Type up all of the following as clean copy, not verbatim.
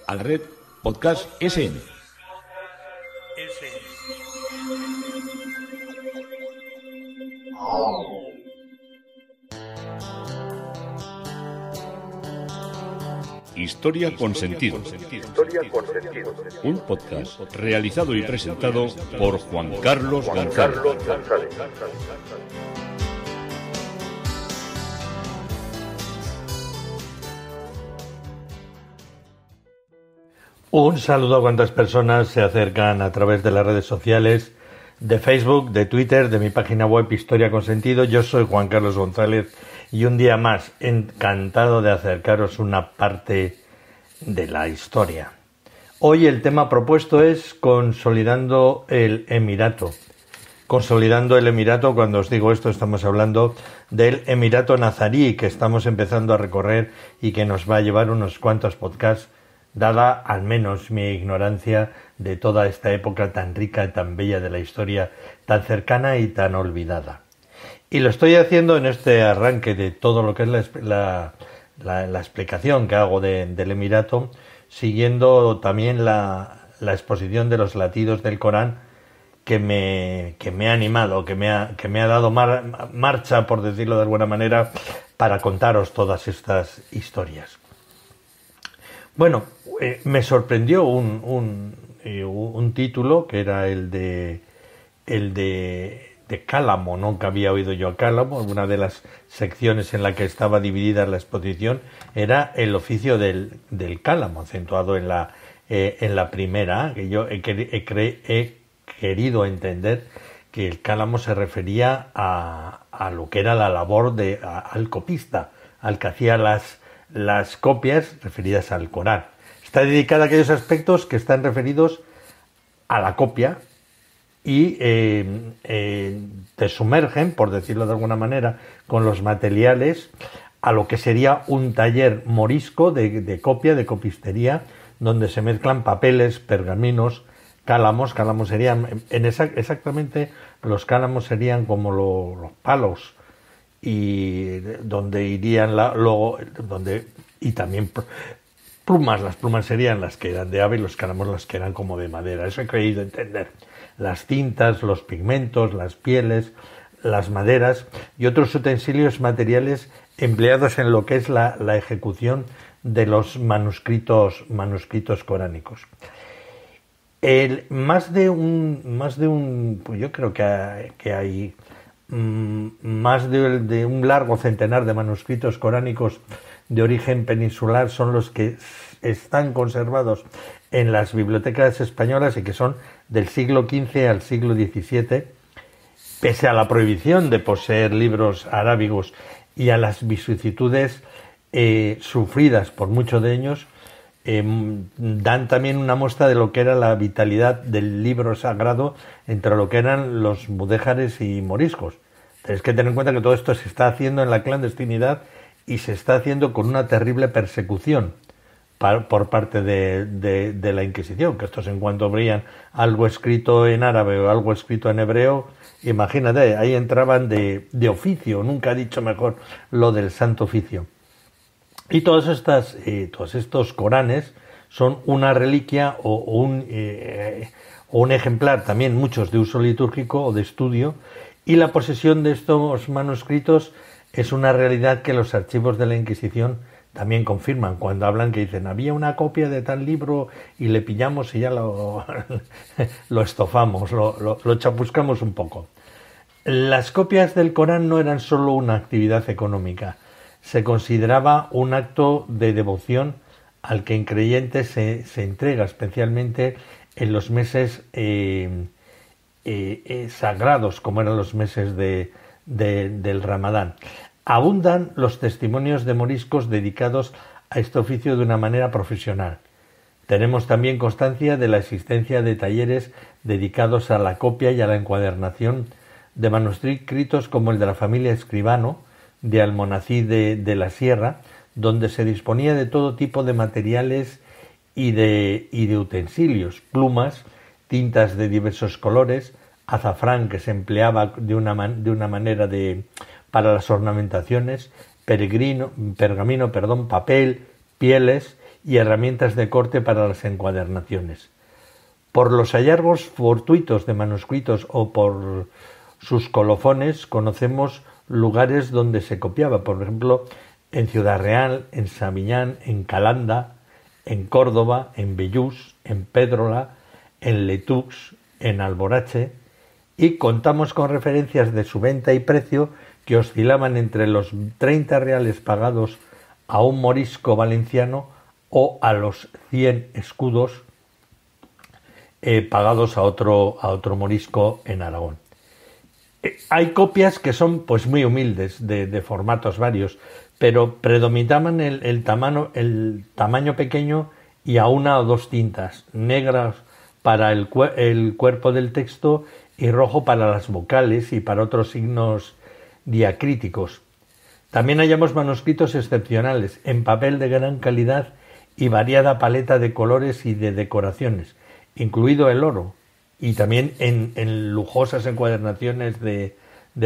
A la red Podcast SN. Historia con sentido. Un podcast realizado y presentado por Juan Carlos González. Un saludo a cuantas personas se acercan a través de las redes sociales, de Facebook, de Twitter, de mi página web Historia con Sentido. Yo soy Juan Carlos González y un día más encantado de acercaros una parte de la historia. Hoy el tema propuesto es consolidando el Emirato. Consolidando el Emirato, cuando os digo esto estamos hablando del Emirato nazarí que estamos empezando a recorrer y que nos va a llevar unos cuantos podcasts, dada al menos mi ignorancia de toda esta época tan rica y tan bella de la historia, tan cercana y tan olvidada. Y lo estoy haciendo en este arranque de todo lo que es la explicación que hago del Emirato, siguiendo también la exposición de los latidos del Corán que me ha animado, que me ha dado marcha, por decirlo de alguna manera, para contaros todas estas historias. Bueno, me sorprendió un título que era el de Cálamo, nunca había oído yo a Cálamo. Una de las secciones en la que estaba dividida la exposición era el oficio del cálamo, acentuado en la primera, que yo he querido entender que el cálamo se refería a lo que era la labor al copista, al que hacía las copias referidas al Corán. Está dedicada a aquellos aspectos que están referidos a la copia y te sumergen, por decirlo de alguna manera, con los materiales a lo que sería un taller morisco de copia, de copistería, donde se mezclan papeles, pergaminos, cálamos. Cálamos serían, exactamente, los cálamos serían como los palos, y donde irían y también plumas. Las plumas serían las que eran de ave y los cálamos las que eran como de madera. Eso he creído entender. Las tintas, los pigmentos, las pieles, las maderas y otros utensilios materiales empleados en lo que es la ejecución de los manuscritos coránicos. Más de un, pues yo creo que hay más de un largo centenar de manuscritos coránicos de origen peninsular son los que están conservados en las bibliotecas españolas y que son del siglo XV al siglo XVII, pese a la prohibición de poseer libros arábigos y a las vicisitudes sufridas por muchos de ellos. Dan también una muestra de lo que era la vitalidad del libro sagrado entre lo que eran los mudéjares y moriscos. Tenéis que tener en cuenta que todo esto se está haciendo en la clandestinidad y se está haciendo con una terrible persecución por parte de la Inquisición, que estos, en cuanto veían algo escrito en árabe o algo escrito en hebreo, imagínate, ahí entraban de oficio, nunca he dicho mejor lo del santo oficio. Y todos estos Coranes son una reliquia o un ejemplar, también muchos de uso litúrgico o de estudio, y la posesión de estos manuscritos es una realidad que los archivos de la Inquisición también confirman, cuando hablan que dicen había una copia de tal libro y le pillamos y ya lo estofamos, lo chapuscamos un poco. Las copias del Corán no eran solo una actividad económica, se consideraba un acto de devoción al que el creyente se entrega, especialmente en los meses sagrados, como eran los meses del Ramadán. Abundan los testimonios de moriscos dedicados a este oficio de una manera profesional. Tenemos también constancia de la existencia de talleres dedicados a la copia y a la encuadernación de manuscritos como el de la familia Escribano, de Almonací de la Sierra, donde se disponía de todo tipo de materiales y de utensilios, plumas, tintas de diversos colores, azafrán que se empleaba de una manera para las ornamentaciones, pergamino, papel, pieles y herramientas de corte para las encuadernaciones. Por los hallazgos fortuitos de manuscritos o por sus colofones conocemos lugares donde se copiaba, por ejemplo, en Ciudad Real, en Sabiñán, en Calanda, en Córdoba, en Bellús, en Pédrola, en Letux, en Alborache, y contamos con referencias de su venta y precio que oscilaban entre los 30 reales pagados a un morisco valenciano o a los 100 escudos pagados a otro morisco en Aragón. Hay copias que son pues muy humildes, de formatos varios, pero predominaban el tamaño pequeño y a una o dos tintas, negras para el cuerpo del texto y rojo para las vocales y para otros signos diacríticos. También hallamos manuscritos excepcionales, en papel de gran calidad y variada paleta de colores y de decoraciones, incluido el oro, y también en lujosas encuadernaciones de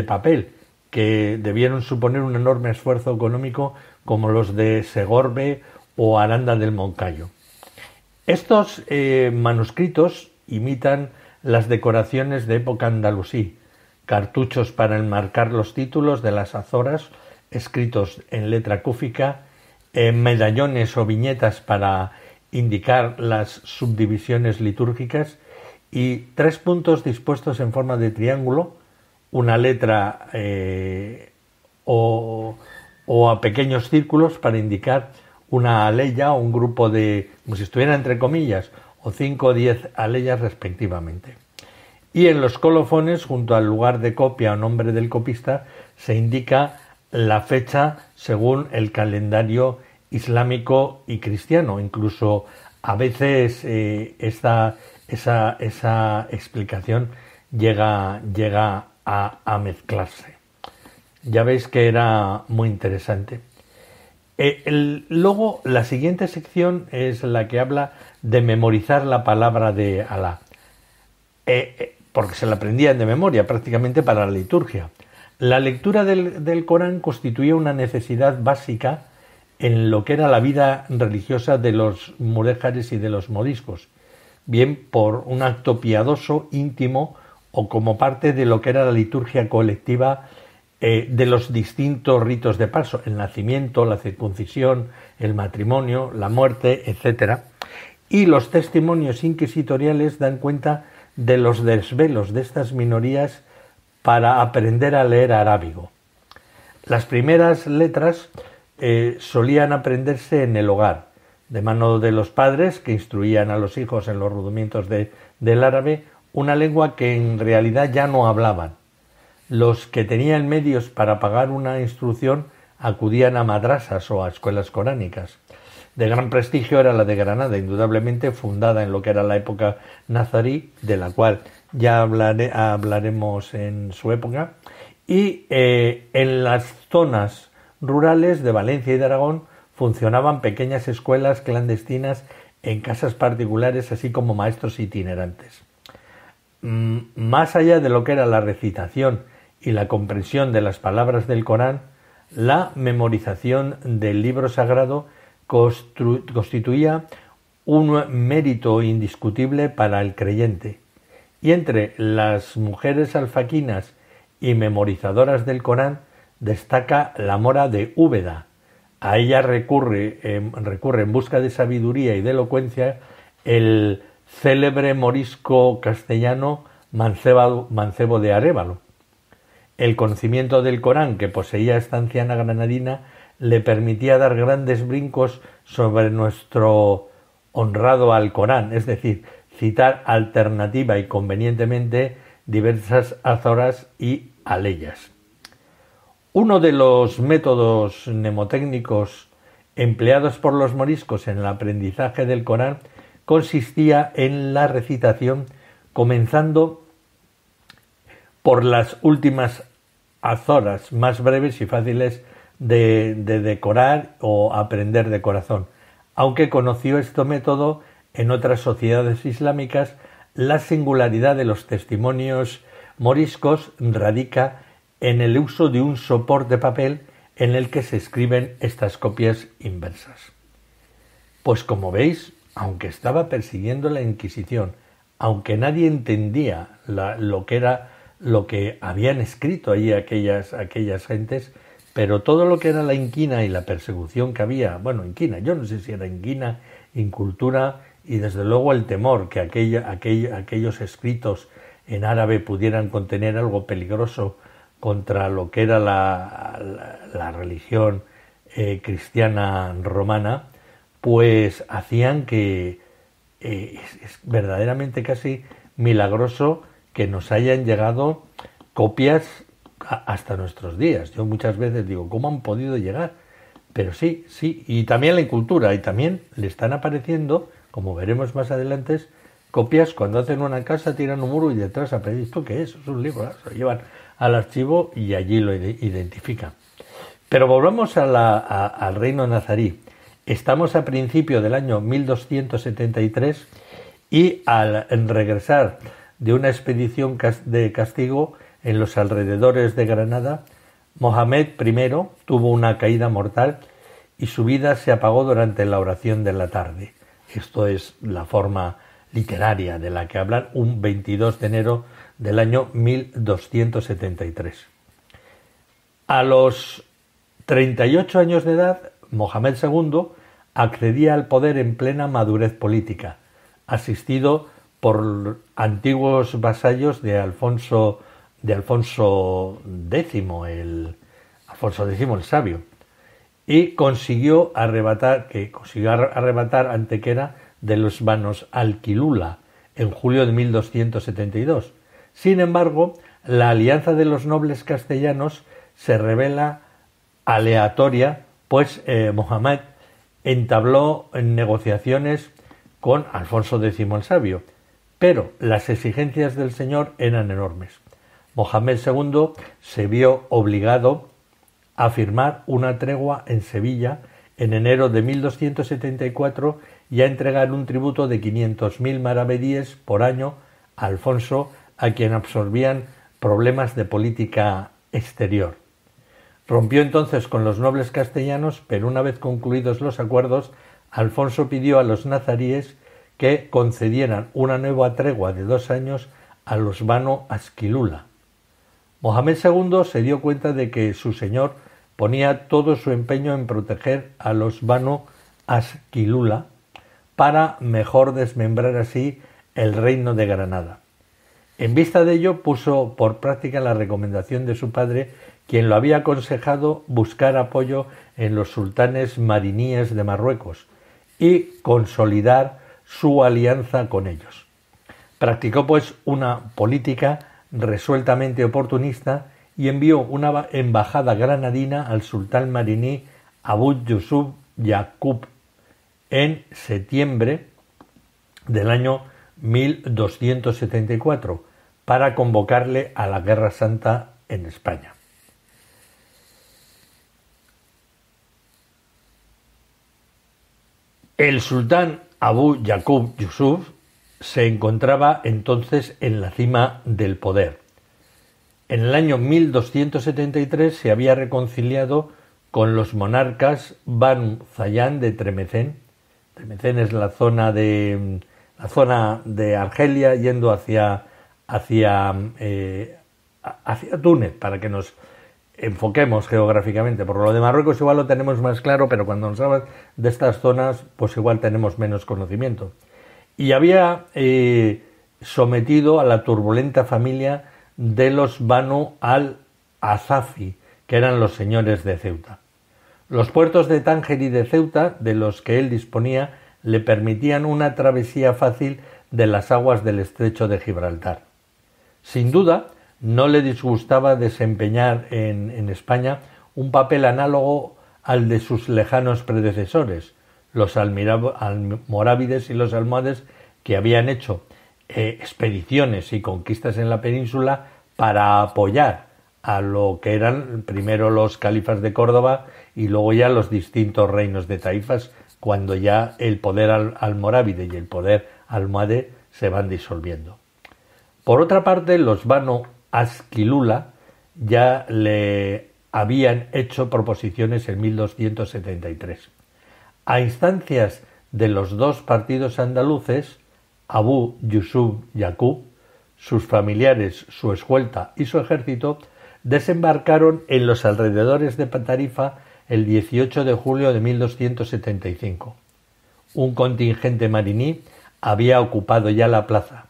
papel, que debieron suponer un enorme esfuerzo económico, como los de Segorbe o Aranda del Moncayo. Estos manuscritos imitan las decoraciones de época andalusí, cartuchos para enmarcar los títulos de las azoras escritos en letra cúfica, medallones o viñetas para indicar las subdivisiones litúrgicas y 3 puntos dispuestos en forma de triángulo, una letra o a pequeños círculos para indicar una aleya o un grupo de, como si estuviera entre comillas, o 5 o 10 aleyas respectivamente. Y en los colofones, junto al lugar de copia o nombre del copista, se indica la fecha según el calendario islámico y cristiano. Incluso a veces esa explicación llega a mezclarse. Ya veis que era muy interesante. Luego, la siguiente sección es la que habla de memorizar la palabra de Alá, porque se la aprendían de memoria prácticamente para la liturgia. La lectura del Corán constituía una necesidad básica en lo que era la vida religiosa de los mudéjares y de los moriscos, bien por un acto piadoso, íntimo, o como parte de lo que era la liturgia colectiva de los distintos ritos de paso, el nacimiento, la circuncisión, el matrimonio, la muerte, etc. Y los testimonios inquisitoriales dan cuenta de los desvelos de estas minorías para aprender a leer arábigo. Las primeras letras solían aprenderse en el hogar, de mano de los padres que instruían a los hijos en los rudimentos del árabe, una lengua que en realidad ya no hablaban. Los que tenían medios para pagar una instrucción acudían a madrasas o a escuelas coránicas. De gran prestigio era la de Granada, indudablemente fundada en lo que era la época nazarí, de la cual ya hablaremos en su época, y en las zonas rurales de Valencia y de Aragón funcionaban pequeñas escuelas clandestinas en casas particulares, así como maestros itinerantes. Más allá de lo que era la recitación y la comprensión de las palabras del Corán, la memorización del libro sagrado constituía un mérito indiscutible para el creyente, y entre las mujeres alfaquinas y memorizadoras del Corán destaca la mora de Úbeda. A ella recurre en busca de sabiduría y de elocuencia el célebre morisco castellano Mancebo de Arévalo. El conocimiento del Corán que poseía esta anciana granadina le permitía dar grandes brincos sobre nuestro honrado Alcorán, es decir, citar alternativa y convenientemente diversas azoras y aleyas. Uno de los métodos mnemotécnicos empleados por los moriscos en el aprendizaje del Corán consistía en la recitación, comenzando por las últimas azoras más breves y fáciles de decorar o aprender de corazón. Aunque conoció este método en otras sociedades islámicas, la singularidad de los testimonios moriscos radica en el uso de un soporte de papel en el que se escriben estas copias inversas. Pues como veis, aunque estaba persiguiendo la Inquisición, aunque nadie entendía lo que habían escrito ahí aquellas gentes, pero todo lo que era la inquina y la persecución que había, bueno, inquina, yo no sé si era inquina, incultura y desde luego el temor que aquellos escritos en árabe pudieran contener algo peligroso contra lo que era la religión cristiana romana, pues hacían que es verdaderamente casi milagroso que nos hayan llegado copias hasta nuestros días. Yo muchas veces digo, ¿cómo han podido llegar? Pero sí, y también la incultura, y también le están apareciendo, como veremos más adelante, copias cuando hacen una casa, tiran un muro y detrás aparece, ¿esto qué es? Es un libro, se lo llevan al archivo y allí lo identifican. Pero volvamos al reino nazarí. Estamos a principio del año 1273 y al regresar de una expedición de castigo en los alrededores de Granada, Mohamed I tuvo una caída mortal y su vida se apagó durante la oración de la tarde. Esto es la forma literaria de la que hablan un 22 de enero del año 1273. A los 38 años de edad, Mohamed II accedía al poder en plena madurez política, asistido por antiguos vasallos de Alfonso X, el Sabio, y consiguió arrebatar Antequera de los vanos Alquilula en julio de 1272. Sin embargo, la alianza de los nobles castellanos se revela aleatoria, pues Mohamed entabló negociaciones con Alfonso X el Sabio, pero las exigencias del señor eran enormes. Mohamed II se vio obligado a firmar una tregua en Sevilla en enero de 1274 y a entregar un tributo de 500.000 maravedíes por año a Alfonso, a quien absorbían problemas de política exterior. Rompió entonces con los nobles castellanos, pero una vez concluidos los acuerdos, Alfonso pidió a los nazaríes que concedieran una nueva tregua de 2 años a los Banu Asquilula. Mohamed II se dio cuenta de que su señor ponía todo su empeño en proteger a los Banu Asquilula para mejor desmembrar así el reino de Granada. En vista de ello, puso por práctica la recomendación de su padre, quien lo había aconsejado buscar apoyo en los sultanes mariníes de Marruecos y consolidar su alianza con ellos. Practicó pues una política resueltamente oportunista y envió una embajada granadina al sultán mariní Abu Yusuf Yaqub en septiembre del año 1274 para convocarle a la Guerra Santa en España. El sultán Abu Yaqub Yusuf se encontraba entonces en la cima del poder. En el año 1273 se había reconciliado con los monarcas Banu Zayán de Tremecén. Tremecén es la zona de Argelia yendo hacia Túnez, para que nos enfoquemos geográficamente. Por lo de Marruecos igual lo tenemos más claro, pero cuando nos hablan de estas zonas, pues igual tenemos menos conocimiento. Y había sometido a la turbulenta familia de los Banu al-Azafi, que eran los señores de Ceuta. Los puertos de Tánger y de Ceuta, de los que él disponía, le permitían una travesía fácil de las aguas del estrecho de Gibraltar. Sin duda, no le disgustaba desempeñar en España un papel análogo al de sus lejanos predecesores, los almorávides y los almohades, que habían hecho expediciones y conquistas en la península para apoyar a lo que eran primero los califas de Córdoba y luego ya los distintos reinos de taifas, cuando ya el poder almorávide y el poder almohade se van disolviendo. Por otra parte, los Banu Asquilula ya le habían hecho proposiciones en 1273. A instancias de los dos partidos andaluces, Abu Yusuf Yaqub, sus familiares, su escolta y su ejército, desembarcaron en los alrededores de Tarifa el 18 de julio de 1275. Un contingente mariní había ocupado ya la plaza.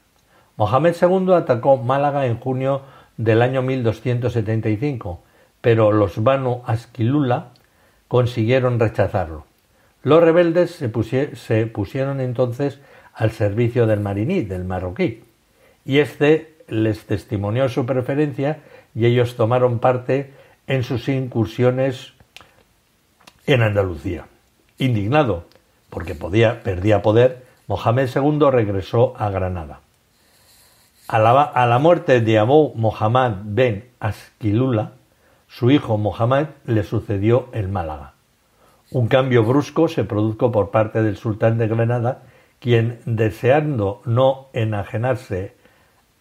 Mohamed II atacó Málaga en junio del año 1275, pero los Banu Asquilula consiguieron rechazarlo. Los rebeldes se pusieron entonces al servicio del mariní, del marroquí, y éste les testimonió su preferencia y ellos tomaron parte en sus incursiones en Andalucía. Indignado, porque perdía poder, Mohamed II regresó a Granada. A la muerte de Abu Muhammad ben Asquilula, su hijo Mohamed le sucedió en Málaga. Un cambio brusco se produjo por parte del sultán de Granada, quien, deseando no enajenarse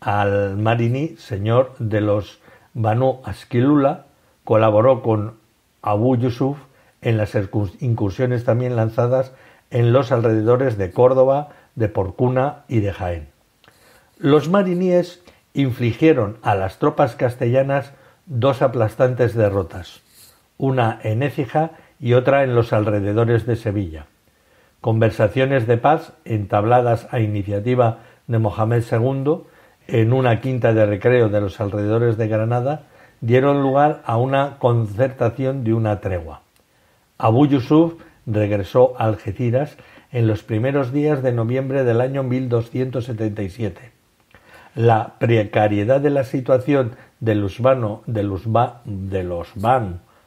al mariní, señor de los Banu Asquilula, colaboró con Abu Yusuf en las incursiones también lanzadas en los alrededores de Córdoba, de Porcuna y de Jaén. Los mariníes infligieron a las tropas castellanas dos aplastantes derrotas, una en Écija y otra en los alrededores de Sevilla. Conversaciones de paz entabladas a iniciativa de Mohamed II en una quinta de recreo de los alrededores de Granada dieron lugar a una concertación de una tregua. Abu Yusuf regresó a Algeciras en los primeros días de noviembre del año 1277. La precariedad de la situación de los Banu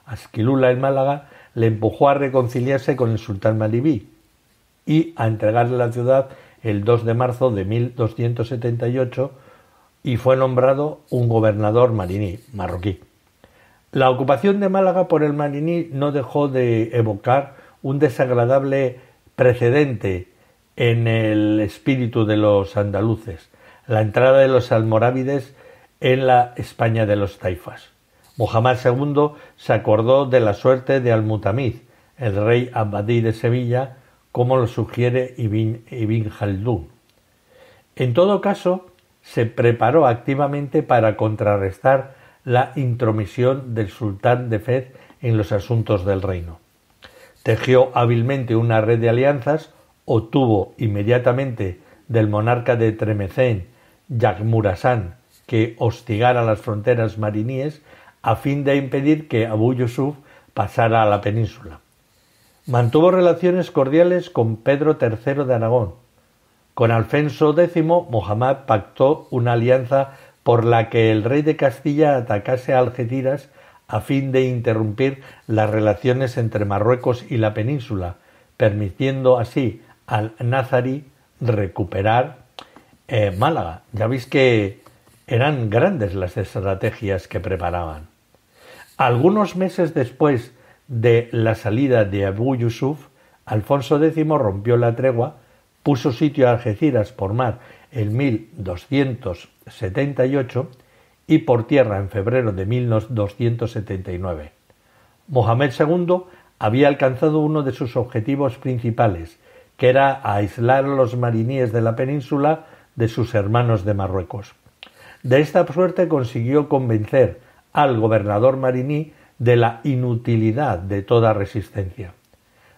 Asquilula en Málaga le empujó a reconciliarse con el sultán malibí y a entregarle la ciudad el 2 de marzo de 1278 y fue nombrado un gobernador marroquí. La ocupación de Málaga por el mariní no dejó de evocar un desagradable precedente en el espíritu de los andaluces, la entrada de los almorávides en la España de los taifas. Mohamed II se acordó de la suerte de Al-Mutamid, el rey abadí de Sevilla, como lo sugiere Ibn Khaldún. En todo caso, se preparó activamente para contrarrestar la intromisión del sultán de Fez en los asuntos del reino. Tejió hábilmente una red de alianzas, obtuvo inmediatamente del monarca de Tremecén, Yagmurasan, que hostigara las fronteras mariníes a fin de impedir que Abu Yusuf pasara a la península. Mantuvo relaciones cordiales con Pedro III de Aragón. Con Alfonso X, Mohamed pactó una alianza por la que el rey de Castilla atacase a Algeciras a fin de interrumpir las relaciones entre Marruecos y la península, permitiendo así al nazarí recuperar Málaga. Ya veis que eran grandes las estrategias que preparaban. Algunos meses después de la salida de Abu Yusuf, Alfonso X rompió la tregua, puso sitio a Algeciras por mar en 1278 y por tierra en febrero de 1279. Mohamed II había alcanzado uno de sus objetivos principales, que era aislar a los mariníes de la península de sus hermanos de Marruecos. De esta suerte consiguió convencer al gobernador mariní de la inutilidad de toda resistencia.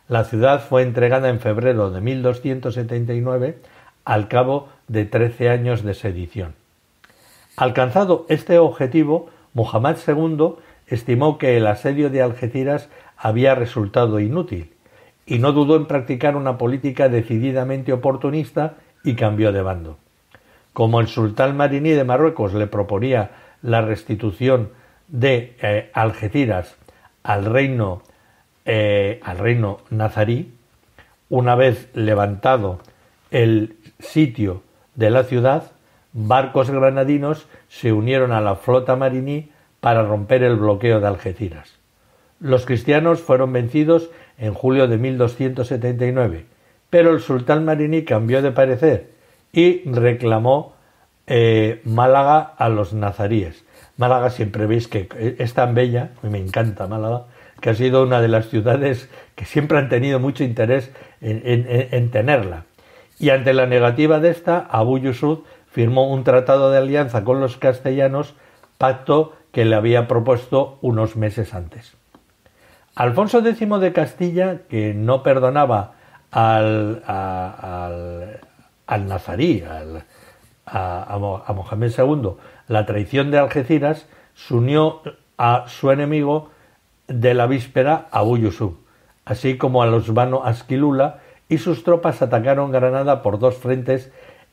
La ciudad fue entregada en febrero de 1279 al cabo de 13 años de sedición. Alcanzado este objetivo, Mohamed II estimó que el asedio de Algeciras había resultado inútil y no dudó en practicar una política decididamente oportunista y cambió de bando. Como el sultán mariní de Marruecos le proponía la restitución de Algeciras al reino nazarí, una vez levantado el sitio de la ciudad, barcos granadinos se unieron a la flota mariní para romper el bloqueo de Algeciras. Los cristianos fueron vencidos en julio de 1279, pero el sultán mariní cambió de parecer y reclamó Málaga a los nazaríes. Málaga, siempre veis que es tan bella, me encanta Málaga, que ha sido una de las ciudades que siempre han tenido mucho interés en tenerla. Y ante la negativa de esta, Abu Yusuf firmó un tratado de alianza con los castellanos, pacto que le había propuesto unos meses antes. Alfonso X de Castilla, que no perdonaba al nazarí, a Mohamed II, la traición de Algeciras, se unió a su enemigo de la víspera, Abu Yusuf, así como a los Banu Asquilula, y sus tropas atacaron Granada por dos frentes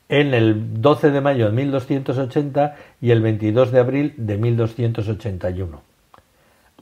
en el 12 de mayo de 1280 y el 22 de abril de 1281.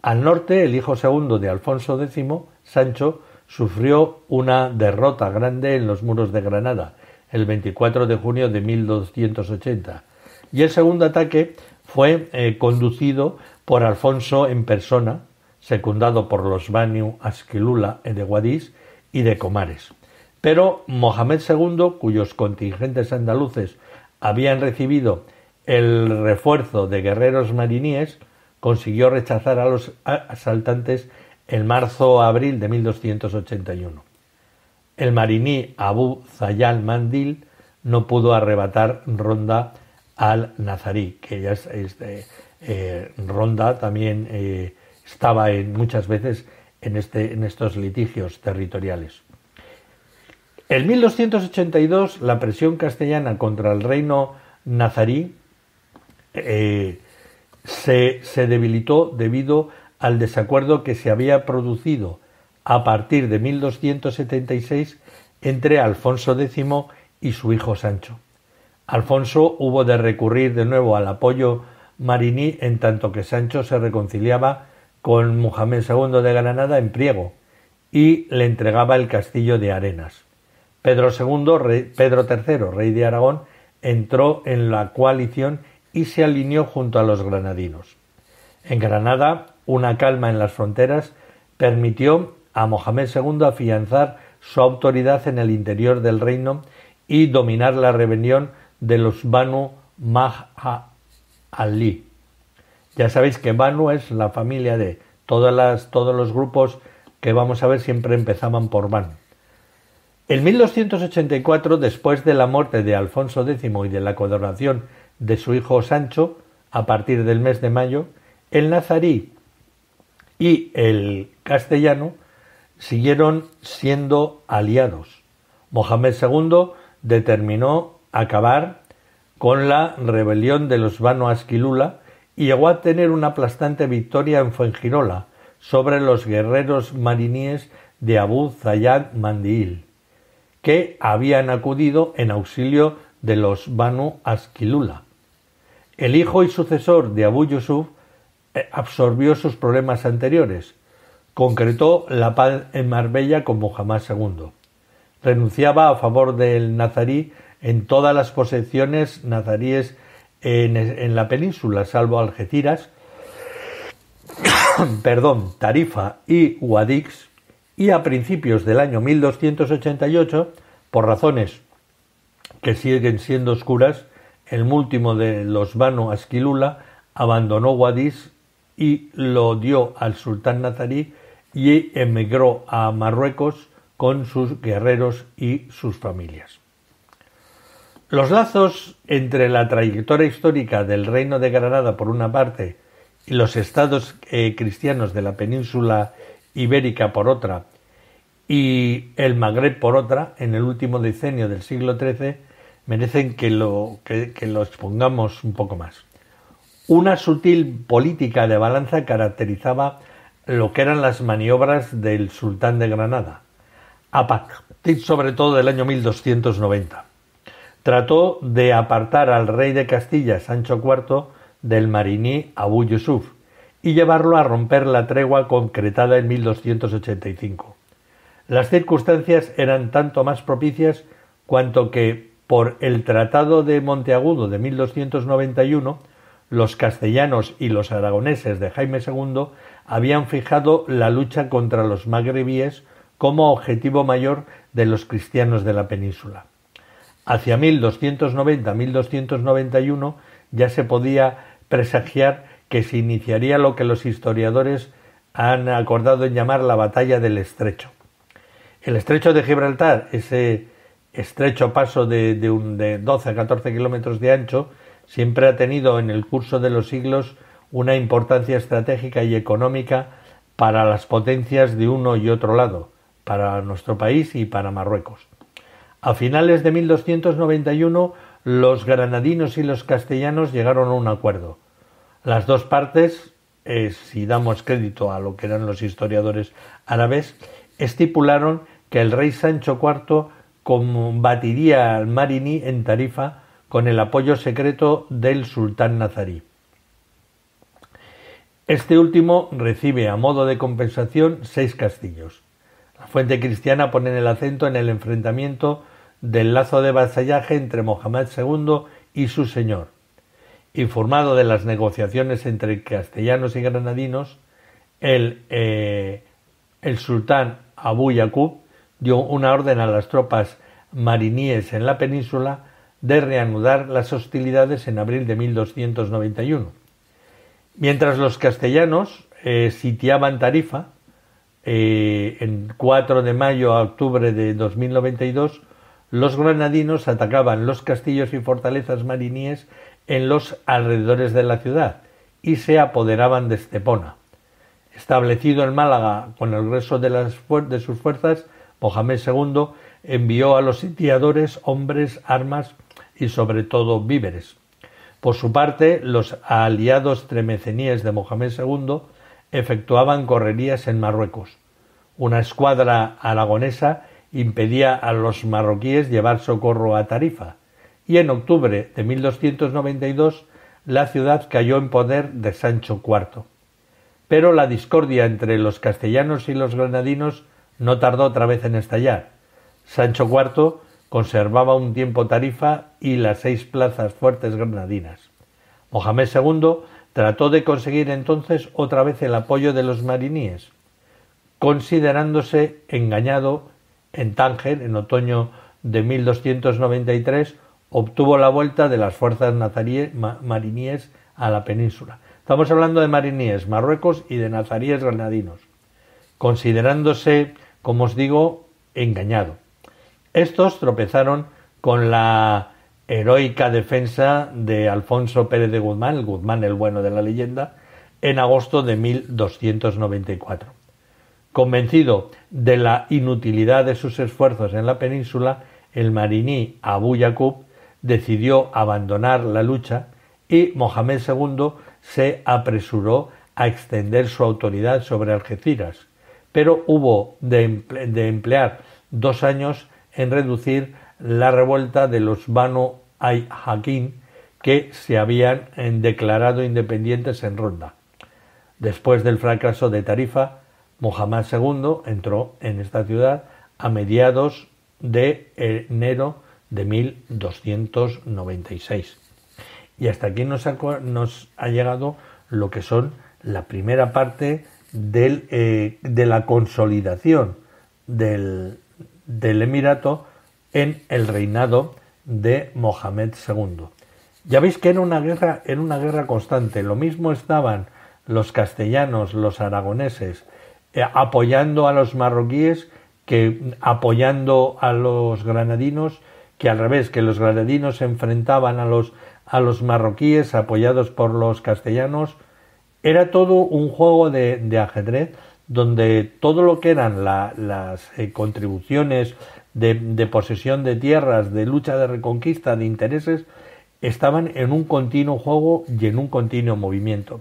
Al norte, el hijo segundo de Alfonso X, Sancho, sufrió una derrota grande en los muros de Granada, el 24 de junio de 1280, y el segundo ataque fue conducido por Alfonso en persona, secundado por los Banu Asquilula de Guadix y de Comares. Pero Mohamed II, cuyos contingentes andaluces habían recibido el refuerzo de guerreros mariníes, consiguió rechazar a los asaltantes en marzo-abril de 1281. El mariní Abu Zayal Mandil no pudo arrebatar Ronda al nazarí, que ya Ronda también estaba muchas veces en estos litigios territoriales. En 1282 la presión castellana contra el reino nazarí se debilitó debido al desacuerdo que se había producido a partir de 1276 entre Alfonso X y su hijo Sancho. Alfonso hubo de recurrir de nuevo al apoyo mariní, en tanto que Sancho se reconciliaba con Mohamed II de Granada en Priego y le entregaba el castillo de Arenas. Pedro III, rey de Aragón, entró en la coalición y se alineó junto a los granadinos. En Granada, una calma en las fronteras permitió a Mohamed II afianzar su autoridad en el interior del reino y dominar la rebelión de los Banu Mahja Ali. Ya sabéis que Banu es la familia de todos los grupos que vamos a ver siempre empezaban por Banu. En 1284, después de la muerte de Alfonso X y de la coronación de su hijo Sancho, a partir del mes de mayo, el nazarí y el castellano siguieron siendo aliados. Mohamed II determinó acabar con la rebelión de los Banu Asquilula y llegó a tener una aplastante victoria en Fuengirola sobre los guerreros mariníes de Abu Zayad Mandil, que habían acudido en auxilio de los Banu Asquilula. El hijo y sucesor de Abu Yusuf absorbió sus problemas anteriores, concretó la paz en Marbella con Mohamed II. Renunciaba a favor del nazarí en todas las posesiones nazaríes en la península, salvo Algeciras, Tarifa y Guadix, y a principios del año 1288, por razones que siguen siendo oscuras, el último de los Banu Asquilula abandonó Guadix y lo dio al sultán nazarí y emigró a Marruecos con sus guerreros y sus familias. Los lazos entre la trayectoria histórica del Reino de Granada por una parte y los estados cristianos de la península ibérica por otra y el Magreb por otra, en el último decenio del siglo XIII, merecen que lo expongamos un poco más. Una sutil política de balanza caracterizaba lo que eran las maniobras del sultán de Granada, a partir sobre todo del año 1290. Trató de apartar al rey de Castilla, Sancho IV, del mariní Abu Yusuf y llevarlo a romper la tregua concretada en 1285. Las circunstancias eran tanto más propicias cuanto que, por el Tratado de Monteagudo de 1291, los castellanos y los aragoneses de Jaime II habían fijado la lucha contra los magrebíes como objetivo mayor de los cristianos de la península. Hacia 1290-1291 ya se podía presagiar que se iniciaría lo que los historiadores han acordado en llamar la Batalla del Estrecho. El Estrecho de Gibraltar, ese estrecho paso de 12 a 14 kilómetros de ancho, siempre ha tenido en el curso de los siglos una importancia estratégica y económica para las potencias de uno y otro lado, para nuestro país y para Marruecos. A finales de 1291, los granadinos y los castellanos llegaron a un acuerdo. Las dos partes, si damos crédito a lo que eran los historiadores árabes, estipularon que el rey Sancho IV combatiría al Mariní en Tarifa con el apoyo secreto del sultán nazarí. Este último recibe a modo de compensación 6 castillos. La fuente cristiana pone el acento en el enfrentamiento del lazo de vasallaje entre Mohamed II y su señor. Informado de las negociaciones entre castellanos y granadinos, el sultán Abu Yaqub dio una orden a las tropas mariníes en la península de reanudar las hostilidades en abril de 1291. Mientras los castellanos sitiaban Tarifa, en 4 de mayo a octubre de 2092, los granadinos atacaban los castillos y fortalezas mariníes en los alrededores de la ciudad y se apoderaban de Estepona. Establecido en Málaga con el grueso de sus fuerzas, Mohamed II envió a los sitiadores hombres, armas y sobre todo víveres. Por su parte, los aliados tremeceníes de Mohamed II efectuaban correrías en Marruecos. Una escuadra aragonesa impedía a los marroquíes llevar socorro a Tarifa, y en octubre de 1292 la ciudad cayó en poder de Sancho IV. Pero la discordia entre los castellanos y los granadinos no tardó otra vez en estallar. Sancho IV conservaba un tiempo Tarifa y las 6 plazas fuertes granadinas. Mohamed II trató de conseguir entonces otra vez el apoyo de los mariníes. Considerándose engañado, en Tánger, en otoño de 1293, obtuvo la vuelta de las fuerzas mariníes a la península. Estamos hablando de mariníes, Marruecos, y de nazaríes granadinos. Considerándose, como os digo, engañado. Estos tropezaron con la heroica defensa de Alfonso Pérez de Guzmán, el Guzmán el bueno de la leyenda, en agosto de 1294. Convencido de la inutilidad de sus esfuerzos en la península, el mariní Abu Yaqub decidió abandonar la lucha y Mohamed II se apresuró a extender su autoridad sobre Algeciras, pero hubo de emplear 2 años en reducir la revuelta de los Banu Hakim, que se habían declarado independientes en Ronda. Después del fracaso de Tarifa, Mohamed II entró en esta ciudad a mediados de enero de 1296. Y hasta aquí nos ha llegado lo que son la primera parte de la consolidación del emirato en el reinado de Mohamed II. Ya veis que era una guerra constante. Lo mismo estaban los castellanos, los aragoneses, apoyando a los marroquíes que apoyando a los granadinos, que al revés, que los granadinos se enfrentaban a los marroquíes apoyados por los castellanos. Era todo un juego de ajedrez donde todo lo que eran las contribuciones de posesión de tierras, de lucha de reconquista, de intereses, estaban en un continuo juego y en un continuo movimiento.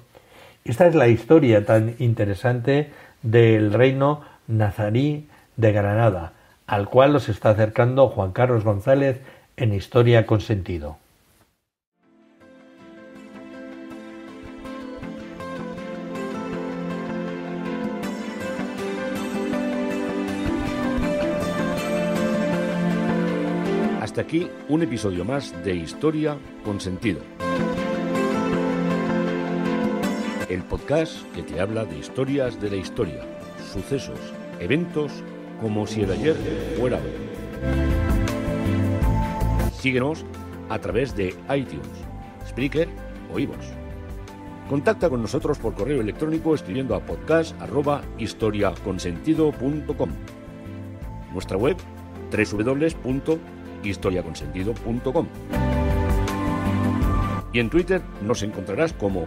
Esta es la historia tan interesante del reino nazarí de Granada, al cual os está acercando Juan Carlos González en Historia con Sentido. Hasta aquí un episodio más de Historia con Sentido. El podcast que te habla de historias de la historia, sucesos, eventos, como si el ayer fuera hoy. Síguenos a través de iTunes, Spreaker o iVoox. Contacta con nosotros por correo electrónico escribiendo a podcast@historiaconsentido.com. Nuestra web www.historiaconsentido.com. Y en Twitter nos encontrarás como